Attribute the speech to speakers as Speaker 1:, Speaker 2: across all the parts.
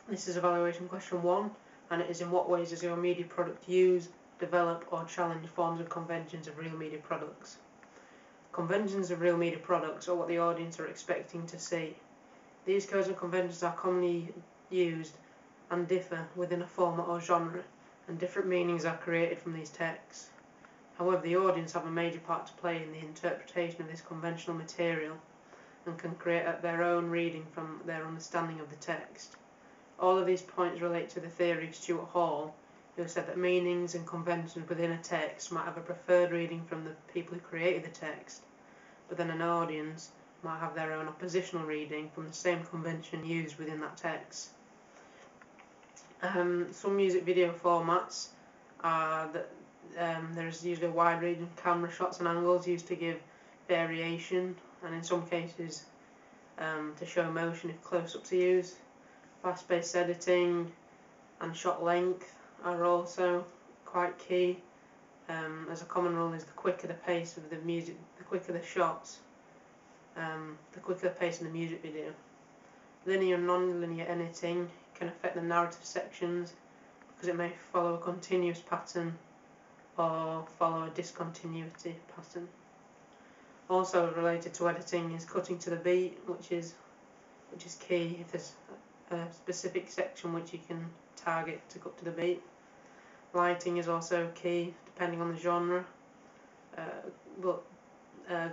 Speaker 1: This is evaluation question 1, and it is: in what ways does your media product use, develop or challenge forms and conventions of real media products? Conventions of real media products are what the audience are expecting to see. These codes and conventions are commonly used and differ within a format or genre, and different meanings are created from these texts. However, the audience have a major part to play in the interpretation of this conventional material and can create their own reading from their understanding of the text. All of these points relate to the theory of Stuart Hall, who said that meanings and conventions within a text might have a preferred reading from the people who created the text, but then an audience might have their own oppositional reading from the same convention used within that text. Some music video formats are that there's usually a wide range of camera shots and angles used to give variation, and in some cases to show motion if close-ups are used. Fast-paced editing and shot length are also quite key, as a common rule is the quicker the pace of the music, the quicker the shots, the quicker the pace of the music video. Linear and non-linear editing can affect the narrative sections because it may follow a continuous pattern or follow a discontinuity pattern. Also related to editing is cutting to the beat, which is key if there's a specific section which you can target to cut to the beat. Lighting is also key depending on the genre, but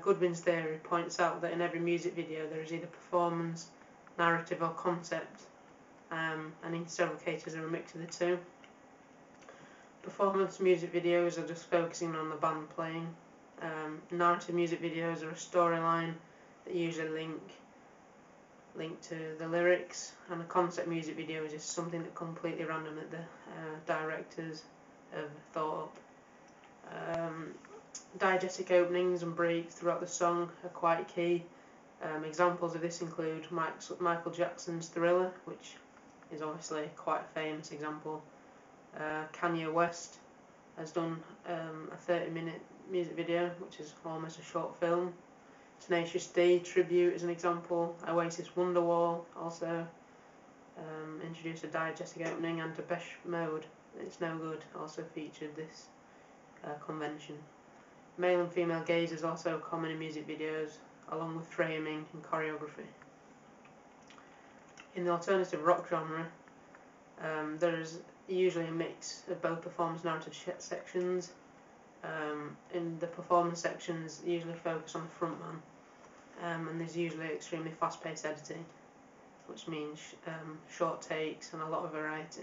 Speaker 1: Goodwin's theory points out that in every music video there is either performance, narrative or concept, and in several cases are a mix of the two. Performance music videos are just focusing on the band playing. Narrative music videos are a storyline that usually link to the lyrics, and a concept music video is just something that completely random that the directors have thought up. Diegetic openings and breaks throughout the song are quite key. Examples of this include Michael Jackson's Thriller, which is obviously quite a famous example. Kanye West has done a 30-minute music video, which is almost a short film. Tenacious D Tribute is an example. Oasis Wonderwall also introduced a diegetic opening, and Depeche Mode, It's No Good, also featured this convention. Male and female gaze is also common in music videos, along with framing and choreography. In the alternative rock genre, there is usually a mix of both performance and narrative sections. In the performance sections, usually focus on the frontman, and there's usually extremely fast-paced editing, which means short takes and a lot of variety.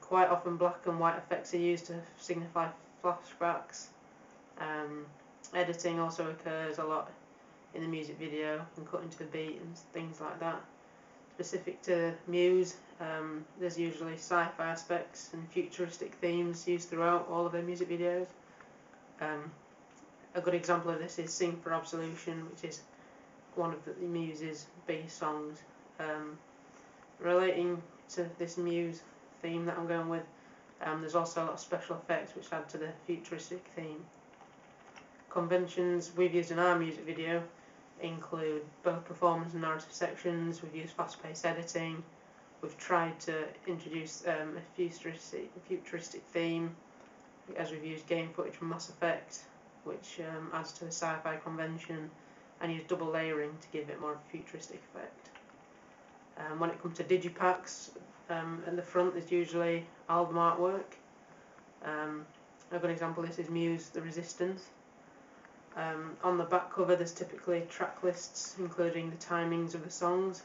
Speaker 1: Quite often black and white effects are used to signify flashbacks. Editing also occurs a lot in the music video and cutting to the beat and things like that. Specific to Muse, there's usually sci-fi aspects and futuristic themes used throughout all of their music videos. A good example of this is Sing for Absolution, which is one of the Muse's biggest songs. Relating to this Muse theme that I'm going with, there's also a lot of special effects which add to the futuristic theme. Conventions we've used in our music video include both performance and narrative sections. We've used fast-paced editing. We've tried to introduce a futuristic theme, as we've used game footage from Mass Effect, which adds to the sci-fi convention, and used double layering to give it more of a futuristic effect. When it comes to digipacks, at the front there's usually album artwork. A good example of this is Muse The Resistance. On the back cover there's typically track lists including the timings of the songs.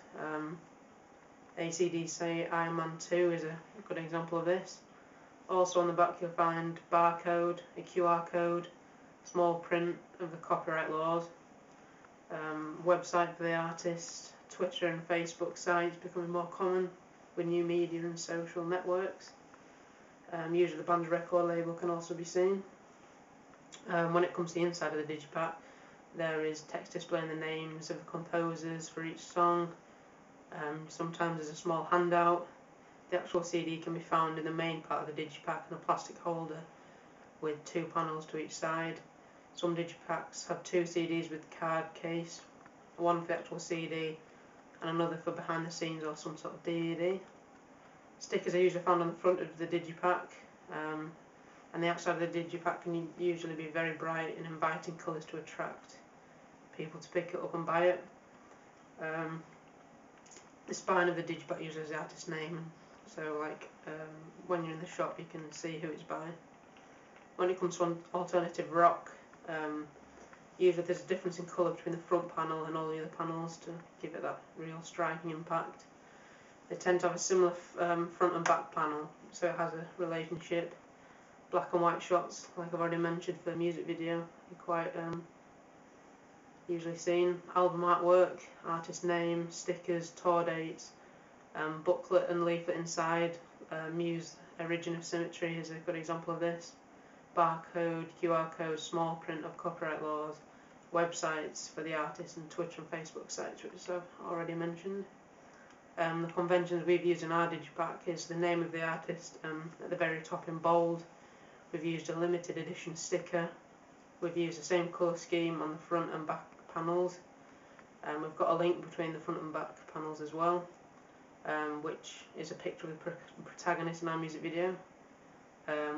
Speaker 1: AC/DC Iron Man 2 is a good example of this. Also on the back you'll find barcode, a QR code, small print of the copyright laws, website for the artist, Twitter and Facebook sites becoming more common with new media and social networks. Usually the band's record label can also be seen. When it comes to the inside of the digipack, there is text displaying the names of the composers for each song. Sometimes there's a small handout. The actual CD can be found in the main part of the digipack in a plastic holder with 2 panels to each side. Some digipacks have 2 CDs with card case, one for the actual CD and another for behind the scenes or some sort of DVD. Stickers are usually found on the front of the digipack, and the outside of the digipack can usually be very bright and inviting colours to attract people to pick it up and buy it. The spine of the digipack usually has the artist's name, so when you're in the shop you can see who it's by. When it comes to alternative rock, usually there's a difference in colour between the front panel and all the other panels to give it that real striking impact. They tend to have a similar front and back panel, so it has a relationship. Black and white shots, like I've already mentioned for the music video, are quite usually seen. Album artwork, artist name, stickers, tour dates, booklet and leaflet inside. Muse Origin of Symmetry is a good example of this. Barcode, QR code, small print of copyright laws, websites for the artist, and Twitter and Facebook sites, which I've already mentioned. The conventions we've used in our digipack is the name of the artist at the very top in bold. We've used a limited edition sticker. We've used the same colour scheme on the front and back panels. We've got a link between the front and back panels as well, which is a picture of the protagonist in our music video.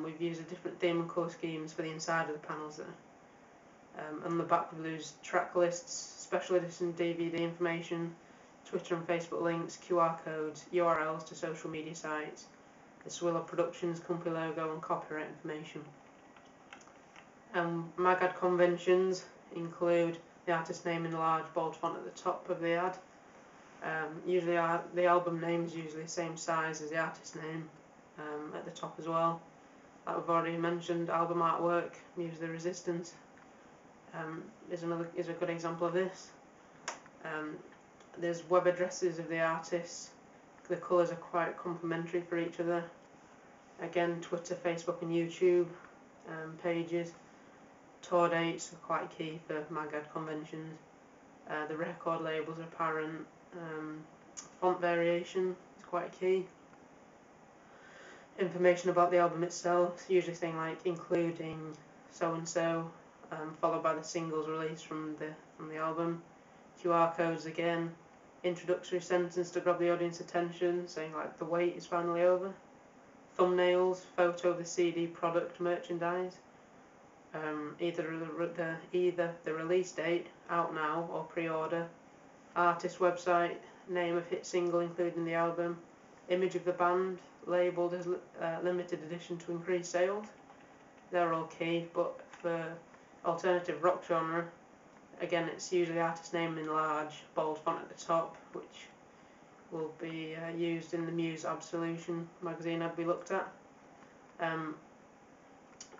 Speaker 1: We've used a different theme and colour schemes for the inside of the panels there. On the back we've used track lists, special edition DVD information, Twitter and Facebook links, QR codes, URLs to social media sites, the Swillow Productions company logo and copyright information. Mag ad conventions include the artist name in large bold font at the top of the ad. Usually the album name is usually the same size as the artist name at the top as well. Like we've already mentioned, album artwork, Muse the Resistance is a good example of this. There's web addresses of the artists. The colours are quite complementary for each other. Again, Twitter, Facebook and YouTube pages. Tour dates are quite key for mag ad conventions. The record labels are apparent. Font variation is quite key. Information about the album itself, usually saying like including so and so, followed by the singles released from the album. QR codes again. Introductory sentence to grab the audience attention, saying like the wait is finally over. Thumbnails, photo of the CD product merchandise. Either the release date, out now, or pre-order. Artist website, name of hit single including the album. Image of the band, labelled as limited edition to increase sales. They're all key, but for alternative rock genre, again it's usually artist name in large, bold font at the top, which will be used in the Muse Absolution magazine ad we looked at.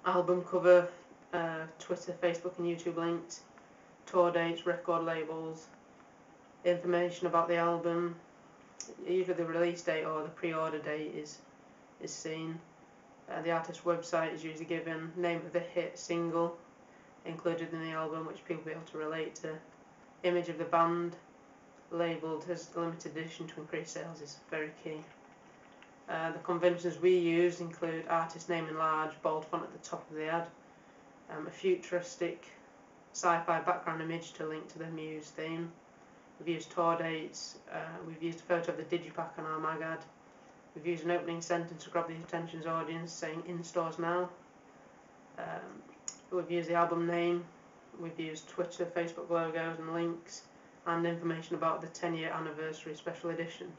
Speaker 1: Album cover, Twitter, Facebook and YouTube links, tour dates, record labels, information about the album, either the release date or the pre-order date is seen. The artist's website is usually given, name of the hit single included in the album which people will be able to relate to, image of the band, labelled as limited edition to increase sales is very key. The conventions we use include artist name in large, bold font at the top of the ad, a futuristic sci-fi background image to link to the Muse theme. We've used tour dates, we've used a photo of the digipack on our mag ad, we've used an opening sentence to grab the attention's audience saying in stores now. We've used the album name, we've used Twitter, Facebook logos and links, and information about the 10-year anniversary special edition.